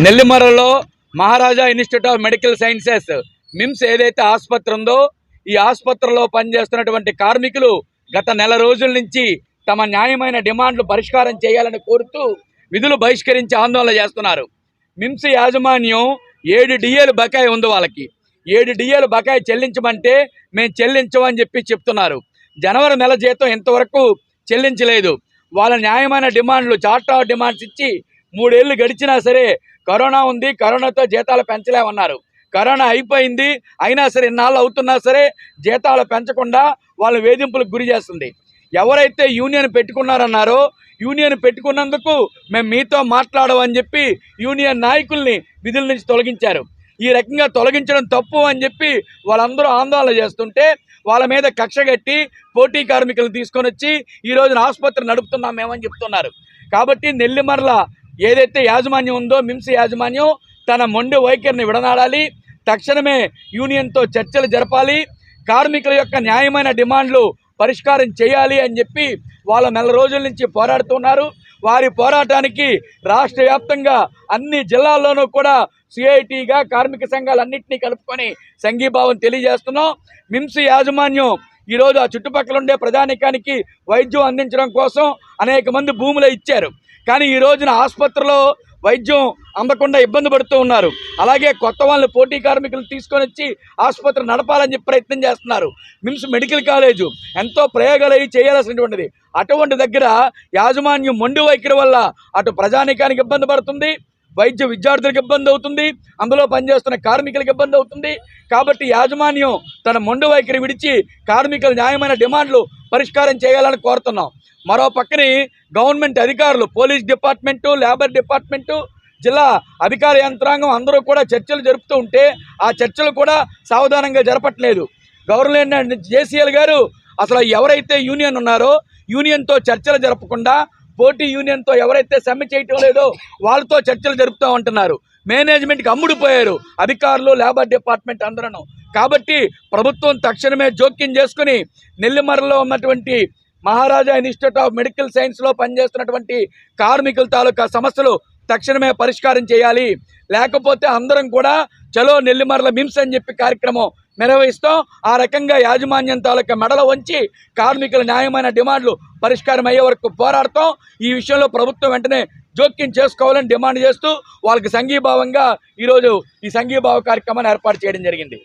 నెల్లిమర్లలో Maharaja institute of medical sciences MIMS ఏదైతే ఆసుపత్రి ఉందో ఈ ఆసుపత్రిలో పనిచేస్తున్నటువంటి కార్మికులు గత నెల రోజుల నుంచి తమ న్యాయమైన డిమాండ్లు పరిష్కారం చేయాలని కోరుతూ విధులు బహిష్కరించి ఆందోళన చేస్తున్నారు. మిమ్స్ యాజమాన్యం 7 డిఏలు బకాయి ఉంది. వాళ్ళకి 7 డిఏలు బకాయి చెల్లించమంటే మేము చెల్లించమని చెప్తున్నారు. జనవరి నెల జీతం ఇంతవరకు చెల్లించలేదు. వాళ్ళ న్యాయమైన డిమాండ్లు చార్టర్ ఆఫ్ డిమాండ్స్ ఇచ్చి 3 ఏళ్ళు గడిచినా సరే కరోనా ఉంది, కరోనాతో జీతాలు పెంచలేమన్నారు. కరోనా అయిపోయింది, అయినా సరే ఇన్నాళ్ళు అవుతున్నా సరే జీతాలు పెంచకుండా వాళ్ళ వేధింపులకు గురి చేస్తుంది. ఎవరైతే యూనియన్ పెట్టుకున్నారన్నారో యూనియన్ పెట్టుకున్నందుకు మేము మీతో మాట్లాడమని చెప్పి యూనియన్ నాయకుల్ని విధుల నుంచి తొలగించారు. ఈ రకంగా తొలగించడం తప్పు అని చెప్పి వాళ్ళందరూ ఆందోళన చేస్తుంటే వాళ్ళ మీద కక్ష కట్టి పోటీ కార్మికులను తీసుకొని వచ్చి ఈ రోజున ఆసుపత్రి నడుపుతున్నాం మేమని చెప్తున్నారు. కాబట్టి నెల్లిమర్ల ఏదైతే యాజమాన్యం ఉందో మిమ్స్ యాజమాన్యం తన మొండి వైఖరిని విడనాడాలి. తక్షణమే యూనియన్తో చర్చలు జరపాలి. కార్మికుల యొక్క న్యాయమైన డిమాండ్లు పరిష్కారం చేయాలి అని చెప్పి వాళ్ళ నెల రోజుల నుంచి పోరాడుతున్నారు. వారి పోరాటానికి రాష్ట్ర వ్యాప్తంగా అన్ని జిల్లాల్లోనూ కూడా సిఐటిగా కార్మిక సంఘాలన్నింటినీ కలుపుకొని సంఘీభావం తెలియజేస్తున్నాం. మిమ్స్ యాజమాన్యం ఈరోజు ఆ చుట్టుపక్కల ఉండే ప్రజానికానికి వైద్యం అందించడం కోసం అనేక మంది భూములు ఇచ్చారు. కానీ ఈ రోజున ఆసుపత్రిలో వైద్యం అందకుండా ఇబ్బంది పడుతూ ఉన్నారు. అలాగే కొత్త వాళ్ళని పోటీ కార్మికులు తీసుకొని వచ్చి ఆసుపత్రి నడపాలని చెప్పి ప్రయత్నం చేస్తున్నారు. మిమ్స్ మెడికల్ కాలేజు ఎంతో ప్రయోగాలు అయ్యి చేయాల్సినటువంటిది. అటువంటి దగ్గర యాజమాన్యం మొండి వైఖరి వల్ల అటు ప్రజానికానికి ఇబ్బంది పడుతుంది, వైద్య విద్యార్థులకు ఇబ్బంది అవుతుంది, అందులో పనిచేస్తున్న కార్మికులకు ఇబ్బంది అవుతుంది. కాబట్టి యాజమాన్యం తన మొండి వైఖరి విడిచి కార్మికుల న్యాయమైన డిమాండ్లు పరిష్కారం చేయాలని కోరుతున్నాం. మరో పక్కని గవర్నమెంట్ అధికారులు, పోలీస్ డిపార్ట్మెంటు, లేబర్ డిపార్ట్మెంటు, జిల్లా అధికార యంత్రాంగం అందరూ కూడా చర్చలు జరుపుతూ ఉంటే ఆ చర్చలు కూడా సావధానంగా జరపట్లేదు. గవర్నమెంట్ జేసీఎల్ గారు అసలు ఎవరైతే యూనియన్ ఉన్నారో యూనియన్తో చర్చలు జరపకుండా పోటీ యూనియన్తో ఎవరైతే సమ్మె చేయటం లేదో వాళ్ళతో చర్చలు జరుపుతూ ఉంటున్నారు. మేనేజ్మెంట్కి అమ్ముడుపోయారు అధికారులు, లేబర్ డిపార్ట్మెంట్ అందరూ. కాబట్టి ప్రభుత్వం తక్షణమే జోక్యం చేసుకుని నెల్లిమర్లలో ఉన్నటువంటి మహారాజా ఇన్స్టిట్యూట్ ఆఫ్ మెడికల్ సైన్స్లో పనిచేస్తున్నటువంటి కార్మికుల తాలూకా సమస్యలు తక్షణమే పరిష్కారం చేయాలి. లేకపోతే అందరం కూడా చలో నెల్లిమర్ల మిమ్స్ అని చెప్పి కార్యక్రమం నిర్వహిస్తాం. ఆ రకంగా యాజమాన్యం తాలూకా మెడల వంచి కార్మికుల న్యాయమైన డిమాండ్లు పరిష్కారం అయ్యే వరకు పోరాడతాం. ఈ విషయంలో ప్రభుత్వం వెంటనే జోక్యం చేసుకోవాలని డిమాండ్ చేస్తూ వాళ్ళకి సంఘీభావంగా ఈరోజు ఈ సంఘీభావ కార్యక్రమాన్ని ఏర్పాటు చేయడం జరిగింది.